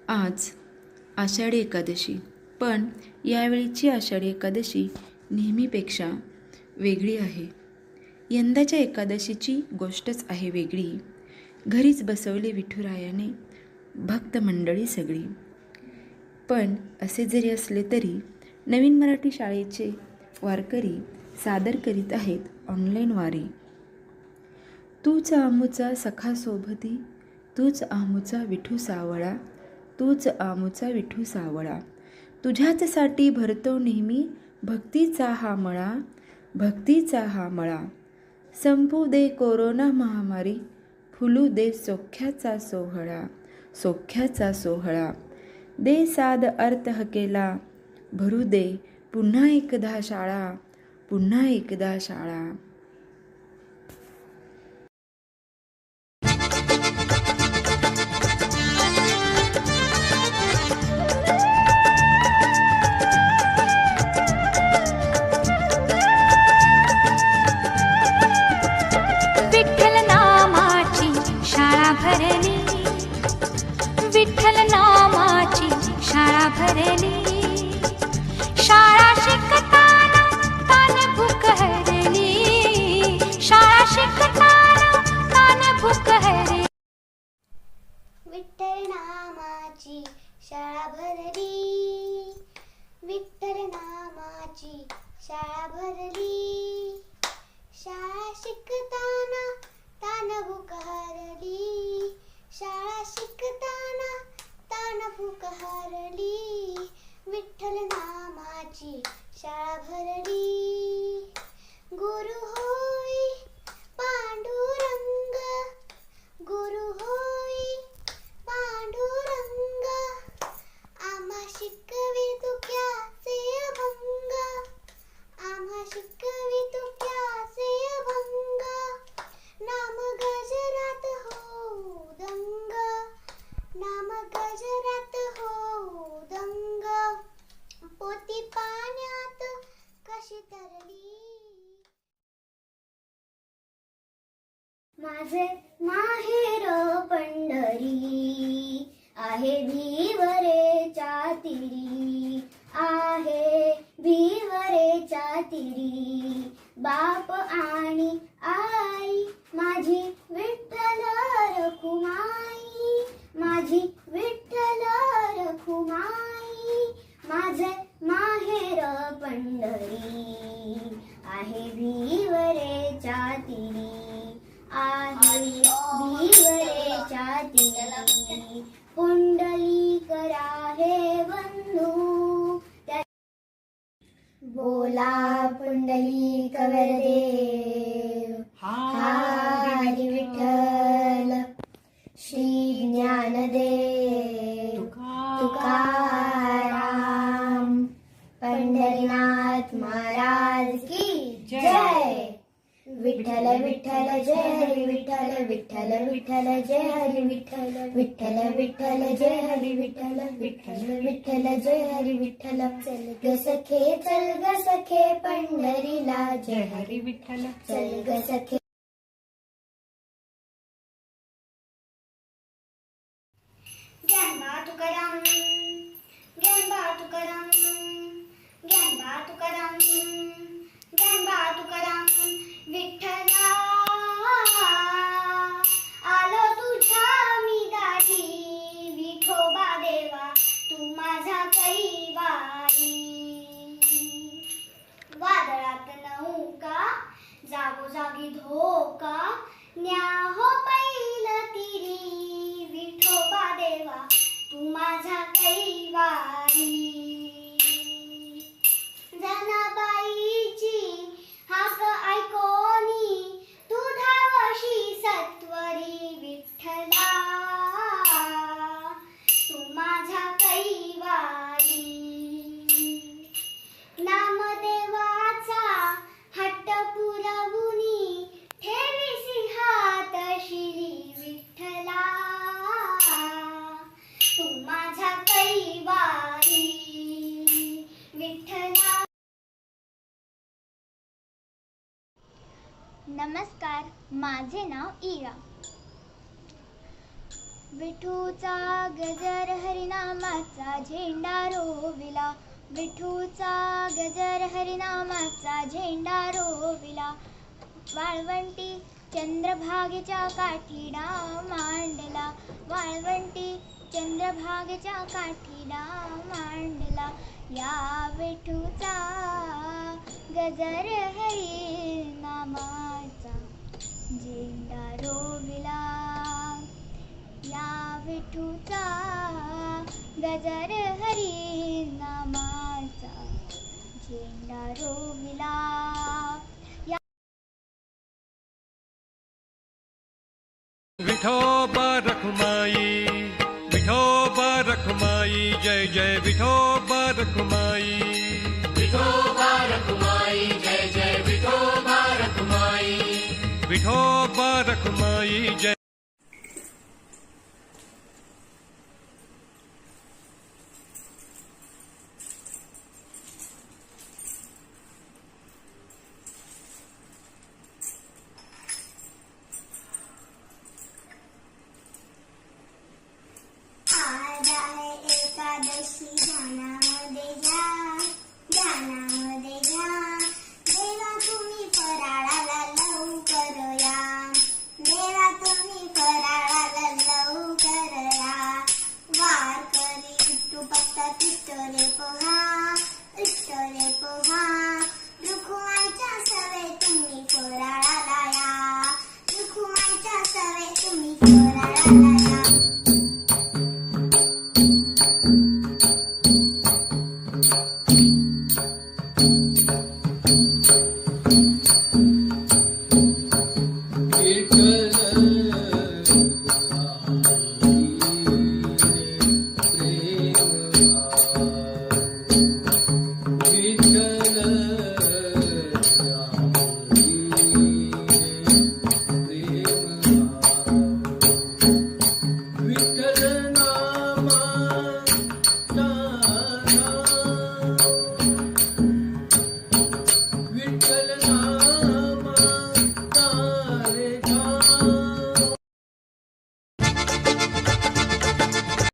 आज आषाढी एकादशी, पण यावेळीची आषाढी एकादशी नेहमीपेक्षा वेगळी आहे. यंदाच्या एकादशीची गोष्टच आहे वेगळी. घरीच बसवले विठुरायाने भक्त मंडळी सगळी. पण असे जरी असले तरी नवीन मराठी शाळेचे वारकरी सादर करीत आहेत ऑनलाईन वारी. तूच आमुचा सखा सोबती, तूच आमुचा विठू सावळा, तूच आमुचा विठू सावळा. तुझ्याचसाठी भरतो नेहमी भक्तीचा हा मळा, भक्तीचा हा मळा. संपू दे कोरोना महामारी, फुलू दे सौख्याचा सोहळा, सौख्याचा सोहळा. दे साध अर्थ हकेला, भरू दे पुन्हा एकदा शाळा, पुन्हा एकदा शाळा. विठ्ठल नामाची शाळा भरली, विठ्ठल नामाची शाळा भरली. शाळा शिकताना तान भूक हरली, शाळा शिकताना तान भूक हरली. विठ्ठल नामाची शाळा भरली, विठ्ठल नामाची शाळा भरली. शाळा शिकताना तान भूक हरली, शाळा शिकताना तान भूक हरली. विठ्ठल नामाची शाळा भरली. गुरु होई पांडुरंग, गुरु होई पांडुरंग. आम्हा शिकवी तू क्याचे अभंग, आम्हा शिकवी तू क्याचे अभंग. नाम गजरात हो दंग, नाम गजरात हो दंग. पोती पाण्यात कशी तरली. माझे माहेर पंढरी आहे भिवरेच्या तीरी, आहे भिवरेच्या तीरी. बाप आणि आई माझी विठ्ठल रखुमाई, माझी विठ्ठल रखुमाई. माझे माहेर पंढरी आहे भिवरेच्या तीरी, आहे भिवरेच्या तीरी. पुंडलिक राहे बंधू, बोला पुंडलिक वरदेव. हरी विठ्ठल श्री ज्ञानदेव तुकाराम पंढरीनाथ महाराज की जय. विठ्ठल विठ्ठल जय हरी विठ्ठल, विठ्ठल विठ्ठल जय हरी विठ्ठल, विठ्ठल विठ्ठल जय हरी विठ्ठल, विठ्ठल विठ्ठल जय हरी विठ्ठल. चल ग सखे, चल ग सखे पंढरीला, जय हरी विठ्ठल, चल ग सखे. ज्ञानबा तुकाराम, ज्ञानबा तुकाराम, ज्ञानबा तुकाराम, ज्ञानबा तुकाराम. विठ्ठला आलो तुझ्या मी दारी, विठोबा देवा तू माझा कैवारी. वादळात नौका जागोजागी धोका, न्या हो पैल तिरी. विठोबा देवा तू माझा कैवारी. जनाबाईची हाक ऐकोनी तू धावशी सत्वरी. विठ्ठला तू माझा कैवारी. नामदेवाचा हट्ट पुरवुनी ठेवीसी हात शिरी. विठ्ठला तू माझा कैवारी. विठ्ठला. नमस्कार, माझे नाव इरा. विठूचा गजर हरिनामाचा झेंडा रोविला, विठूचा गजर हरिनामाचा झेंडा रोविला. वाळवंटी चंद्रभागेच्या काठी डाव मांडला, वाळवंटी चंद्रभागेच्या काठी डाव मांडला. या विठूचा गजर हरिनामाचा झेंडा रोविला, या विठूचा गजर हरिनामाचा झेंडा रोविला. विठोबा रखुमाई, विठोबा रखुमाई, जय जय विठोबा रखुमाई. विठोबा रखुमाई, जय जय विठोबा रखुमाई. विठोबा रखुमाई, जय. आज आहे एकादशी, ध्याना